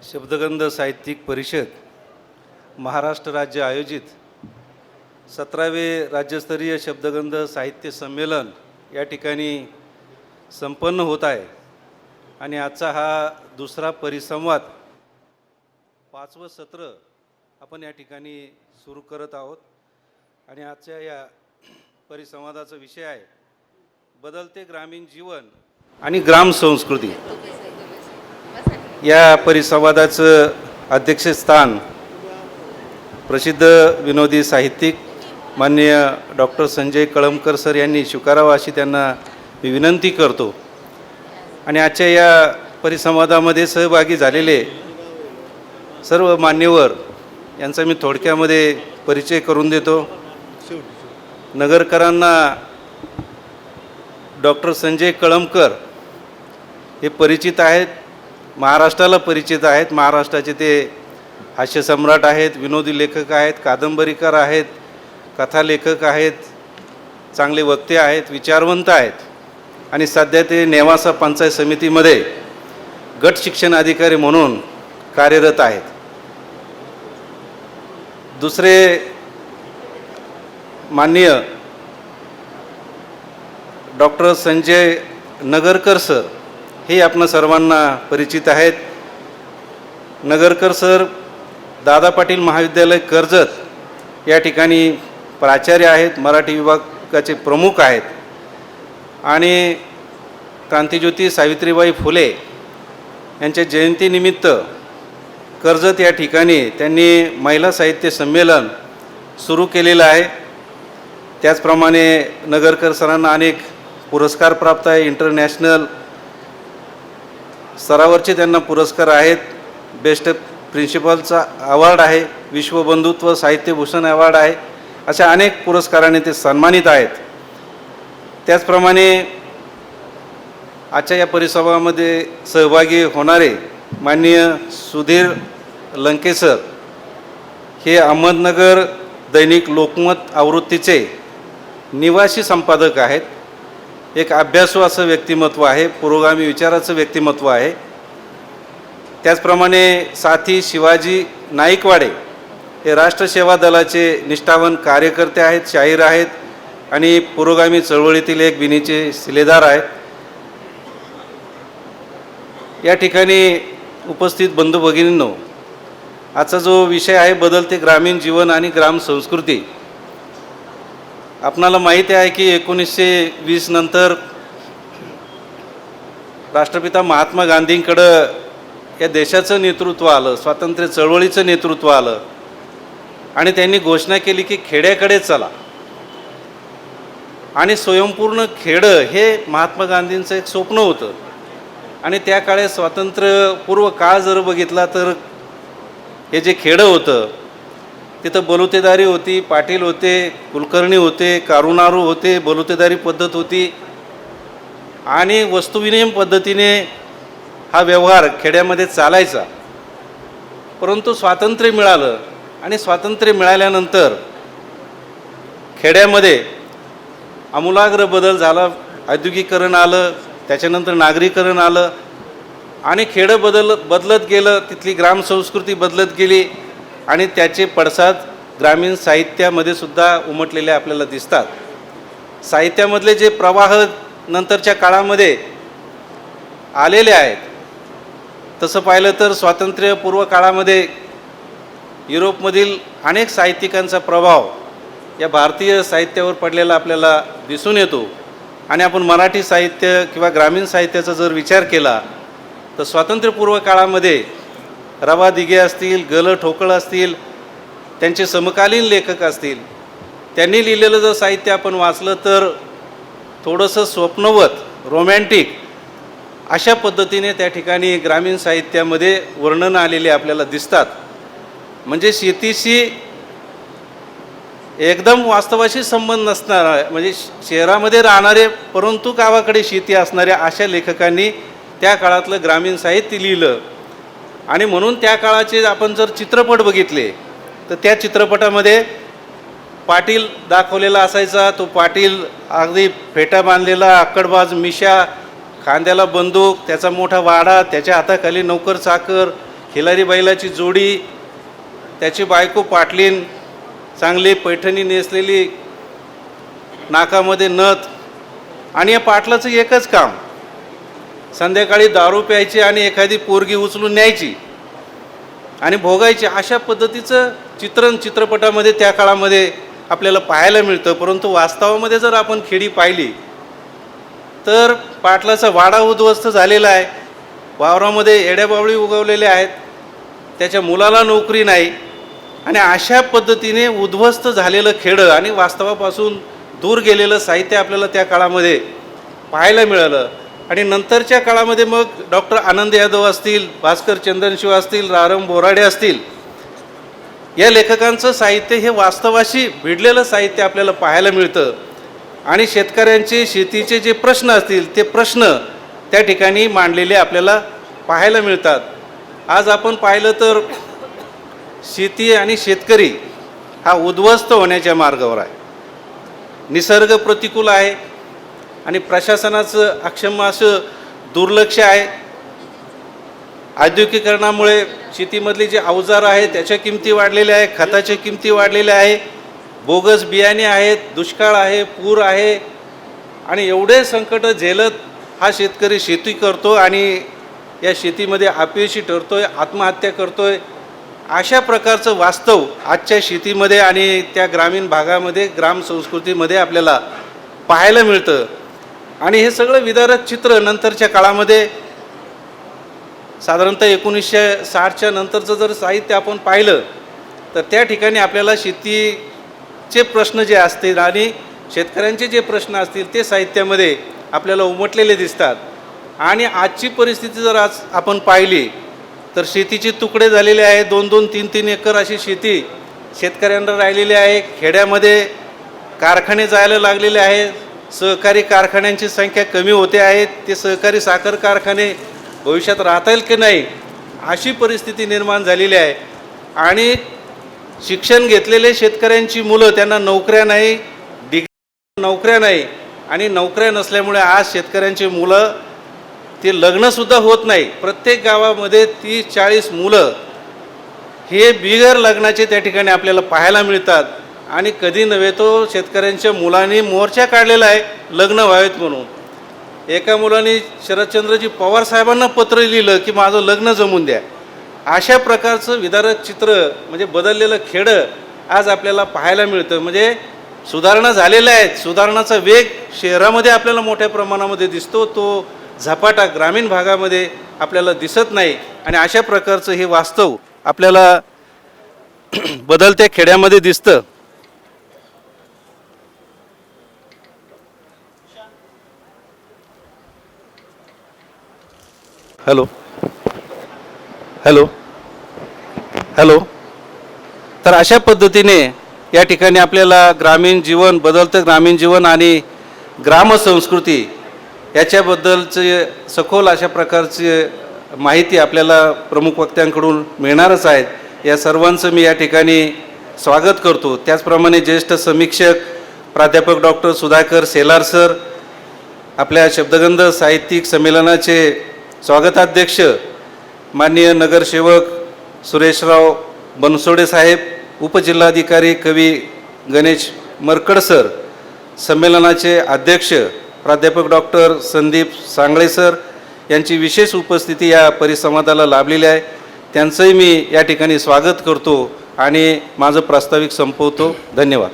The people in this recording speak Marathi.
शब्दगंध साहित्यिक परिषद महाराष्ट्र राज्य आयोजित 17वे राज्यस्तरीय शब्दगंध साहित्य संमेलन या ठिकाणी संपन्न होत आहे आणि आजचा हा दुसरा परिसंवाद 5वं सत्र आपण या ठिकाणी सुरू करत आहोत आणि आजच्या या परिसंवादाचा विषय आहे बदलते ग्रामीण जीवन आणि ग्राम संस्कृती। या परिसंवादाचं अध्यक्षस्थान प्रसिद्ध विनोदी साहित्यिक माननीय डॉक्टर संजय कळमकर सर यांनी स्वीकारावं अशी त्यांना मी विनंती करतो। आणि आजच्या या परिसंवादामध्ये सहभागी झालेले सर्व मान्यवर यांचा मी थोडक्यामध्ये परिचय करून देतो। नगरकरांना डॉक्टर संजय कळमकर हे परिचित आहेत, महाराष्ट्राला परिचित आहेत। महाराष्ट्राचे ते हास्यसम्राट आहेत, विनोदी लेखक आहेत, कादंबरीकार आहेत, कथालेखक आहेत, चांगले वक्ते आहेत, विचारवंत आहेत आणि सध्या ते नेवासा पंचायत समितीमध्ये गट शिक्षण अधिकारी म्हणून कार्यरत आहेत। दुसरे माननीय डॉक्टर संजय नगरकर सर हे आपणा सर्वांना परिचित आहेत। नगरकर सर दादा पाटील महाविद्यालय कर्जत या ठिकाणी प्राचार्य आहेत, मराठी विभागाचे प्रमुख आहेत आणि क्रांतिज्योती सावित्रीबाई फुले यांच्या जयंतीनिमित्त कर्जत या ठिकाणी त्यांनी महिला साहित्य संमेलन सुरू केलेलं आहे। त्याचप्रमाणे नगरकर सरांना अनेक पुरस्कार प्राप्त आहे, इंटरनॅशनल स्तरावरचे त्यांना पुरस्कार आहेत, बेस्ट प्रिन्सिपलचा अवॉर्ड आहे, विश्वबंधुत्व साहित्यभूषण अवॉर्ड आहे, अशा अनेक पुरस्काराने ते सन्मानित आहेत। त्याचप्रमाणे आजच्या या परिसंवादामध्ये सहभागी होणारे माननीय सुधीर लंकेसर हे अहमदनगर दैनिक लोकमत आवृत्तीचे निवासी संपादक आहेत। एक अभ्यासू असं व्यक्तिमत्व आहे, पुरोगामी विचाराचं व्यक्तिमत्व आहे। त्याचप्रमाणे साथी शिवाजी नाईकवाडे हे राष्ट्रसेवा दलाचे निष्ठावान कार्यकर्ते आहेत, शाहीर आहेत आणि पुरोगामी चळवळीतील एक बिनीचे शिलेदार आहेत। या ठिकाणी उपस्थित बंधू भगिनींनो, आजचा जो विषय आहे बदलते ग्रामीण जीवन आणि ग्राम संस्कृती। आपणाला माहिती आहे की 1920 नंतर राष्ट्रपिता महात्मा गांधींकडं या देशाचं नेतृत्व आलं, स्वातंत्र्य चळवळीचं नेतृत्व आलं आणि त्यांनी घोषणा केली की खेड्याकडे चला आणि स्वयंपूर्ण खेडं हे महात्मा गांधींचं एक स्वप्न होतं। आणि त्या काळात स्वातंत्र्यपूर्व काळ जर बघितला तर हे जे खेडं होतं तिथं बलुतेदारी होती, पाटील होते, कुलकर्णी होते, कारुनारू होते, बलुतेदारी पद्धत होती आणि वस्तुविनिमय पद्धतीने हा व्यवहार खेड्यामध्ये चालायचा। परंतु स्वातंत्र्य मिळालं आणि स्वातंत्र्य मिळाल्यानंतर खेड्यामध्ये आमूलाग्र बदल झाला, औद्योगिकीकरण आलं, त्याच्यानंतर नागरीकरण आलं आणि खेडं बदलत गेलं, तिथली ग्रामसंस्कृती बदलत गेली आणि त्याचे पडसाद ग्रामीण साहित्यामध्ये सुद्धा उमटलेले आपल्याला दिसतात। साहित्यामधले जे प्रवाह नंतरच्या काळामध्ये आलेले आहेत तसं पाहिलं तर स्वातंत्र्यपूर्व काळामध्ये युरोपमधील अनेक साहित्यिकांचा प्रभाव या भारतीय साहित्यावर पडलेला आपल्याला दिसून येतो। आणि आपण मराठी साहित्य किंवा ग्रामीण साहित्याचा जर विचार केला तर स्वातंत्र्यपूर्व काळामध्ये रवा दिघे असतील, ग ल ठोकळ असतील, त्यांचे समकालीन लेखक असतील, त्यांनी लिहिलेलं जर साहित्य आपण वाचलं तर थोडंसं स्वप्नवत, रोमॅन्टिक अशा पद्धतीने त्या ठिकाणी ग्रामीण साहित्यामध्ये वर्णन आलेले आपल्याला दिसतात। म्हणजे शेतीशी एकदम वास्तवाशी संबंध नसणारा, म्हणजे शहरामध्ये राहणारे परंतु गावाकडे शेती असणाऱ्या अशा लेखकांनी त्या काळातलं ग्रामीण साहित्य लिहिलं। आणि म्हणून त्या काळाचे आपण जर चित्रपट बघितले तर त्या चित्रपटामध्ये पाटील दाखवलेला असायचा। तो पाटील अगदी फेटा बांधलेला, आकडबाज मिशा, खांद्याला बंदूक, त्याचा मोठा वाडा, त्याच्या हाताखाली नोकर चाकर, खिलारी बैलाची जोडी, त्याची बायको पाटलीन, चांगली पैठणी नेसलेली, नाकामध्ये नथ, आणि या पाटलाचं एकच काम, संध्याकाळी दारू प्यायची आणि एखादी पोरगी उचलून न्यायची आणि भोगायची. अशा पद्धतीचं चित्रण चित्रपटामध्ये त्या काळामध्ये आपल्याला पाहायला मिळतं. परंतु वास्तवामध्ये जर आपण खेडी पाहिली तर पाटलाचा वाडा उद्ध्वस्त झालेला आहे, वावरामध्ये येड्याबावळी उगवलेल्या आहेत, त्याच्या मुलाला नोकरी नाही, आणि अशा पद्धतीने उद्ध्वस्त झालेलं खेडं आणि वास्तवापासून दूर गेलेलं साहित्य आपल्याला त्या काळामध्ये पाहायला मिळालं. आणि नंतरच्या काळामध्ये मग डॉक्टर आनंद यादव असतील, भास्कर चंदनशिव असतील, रारम बोराडे असतील, या लेखकांचं साहित्य हे वास्तवाशी भिडलेलं साहित्य आपल्याला पाहायला मिळतं. आणि शेतकऱ्यांचे शेतीचे जे प्रश्न असतील ते प्रश्न त्या ठिकाणी मांडलेले आपल्याला पाहायला मिळतात. आज आपण पाहिलं तर शेती आणि शेतकरी हा उद्ध्वस्त होण्याच्या मार्गावर आहे. निसर्ग प्रतिकूल आहे आणि प्रशासनाचं अक्षम असं दुर्लक्ष आहे. औद्योगिकीकरणामुळे शेतीमधली जे अवजार आहे त्याच्या किमती वाढलेल्या आहे, खताच्या किमती वाढलेल्या आहे, बोगस बियाणे आहेत, दुष्काळ आहे, पूर आहे, आणि एवढे संकट झेलत हा शेतकरी शेती करतो आणि या शेतीमध्ये अपयशी ठरतोय, आत्महत्या करतोय. अशा प्रकारचं वास्तव आजच्या शेतीमध्ये आणि त्या ग्रामीण भागामध्ये, ग्राम संस्कृतीमध्ये आपल्याला पाहायला मिळतं. आणि हे सगळं विदारक चित्र नंतरच्या काळामध्ये साधारणतः 1960च्या नंतरचं जर साहित्य आपण पाहिलं तर त्या ठिकाणी आपल्याला शेतीचे प्रश्न जे असतील आणि शेतकऱ्यांचे जे प्रश्न असतील ते साहित्यामध्ये आपल्याला उमटलेले दिसतात. आणि आजची परिस्थिती जर आज आपण पाहिली तर शेतीचे तुकडे झालेले आहे, 2-2, 3-3 एकर अशी शेती शेतकऱ्यांना राहिलेली आहे. खेड्यामध्ये कारखाने जायला लागलेले आहेत, सहकारी कारखान्यांची संख्या कमी होते आहेत, ते सहकारी साखर कारखाने भविष्यात राहता येईल की नाही अशी परिस्थिती निर्माण झालेली आहे. आणि शिक्षण घेतलेले शेतकऱ्यांची मुलं, त्यांना नोकऱ्या नाही, डिग्री नोकऱ्या नाही, आणि नोकऱ्या नसल्यामुळे आज शेतकऱ्यांची मुलं ते लग्नसुद्धा होत नाही. प्रत्येक गावामध्ये 30-40 मुलं हे बिगर लग्नाचे त्या ठिकाणी आपल्याला पाहायला मिळतात. आणि कधी नव्हे तो शेतकऱ्यांच्या मुलांनी मोर्चा काढलेला आहे लग्न व्हावेत म्हणून. एका मुलांनी शरदचंद्रजी पवार साहेबांना पत्र लिहिलं की माझं लग्न जमून द्या. अशा प्रकारचं विदारक चित्र म्हणजे बदललेलं खेडं आज आपल्याला पाहायला मिळतं. म्हणजे सुधारणा झालेल्या आहेत, सुधारणाचा वेग शहरामध्ये आपल्याला मोठ्या प्रमाणामध्ये दिसतो, तो झपाटा ग्रामीण भागामध्ये आपल्याला दिसत नाही. आणि अशा प्रकारचं हे वास्तव आपल्याला बदलत्या खेड्यामध्ये दिसतं. हॅलो हॅलो हॅलो तर अशा पद्धतीने या ठिकाणी आपल्याला ग्रामीण जीवन, बदलतं ग्रामीण जीवन आणि ग्रामसंस्कृती याच्याबद्दलचे सखोल अशा प्रकारची माहिती आपल्याला प्रमुख वक्त्यांकडून मिळणारच आहेत. या सर्वांचं मी या ठिकाणी स्वागत करतो. त्याचप्रमाणे ज्येष्ठ समीक्षक प्राध्यापक डॉक्टर सुधाकर सेलार सर, आपल्या शब्दगंध साहित्यिक संमेलनाचे स्वागताध्यक्ष माननीय नगरसेवक सुरेशराव बनसोडे साहेब, उपजिल्हाधिकारी कवी गणेश मरकड सर, संमेलनाचे अध्यक्ष प्राध्यापक डॉक्टर संदीप सांगळे सर यांची विशेष उपस्थिती या परिसंवादाला लाभलेली आहे. त्यांचंही मी या ठिकाणी स्वागत करतो आणि माझं प्रास्ताविक संपवतो. धन्यवाद.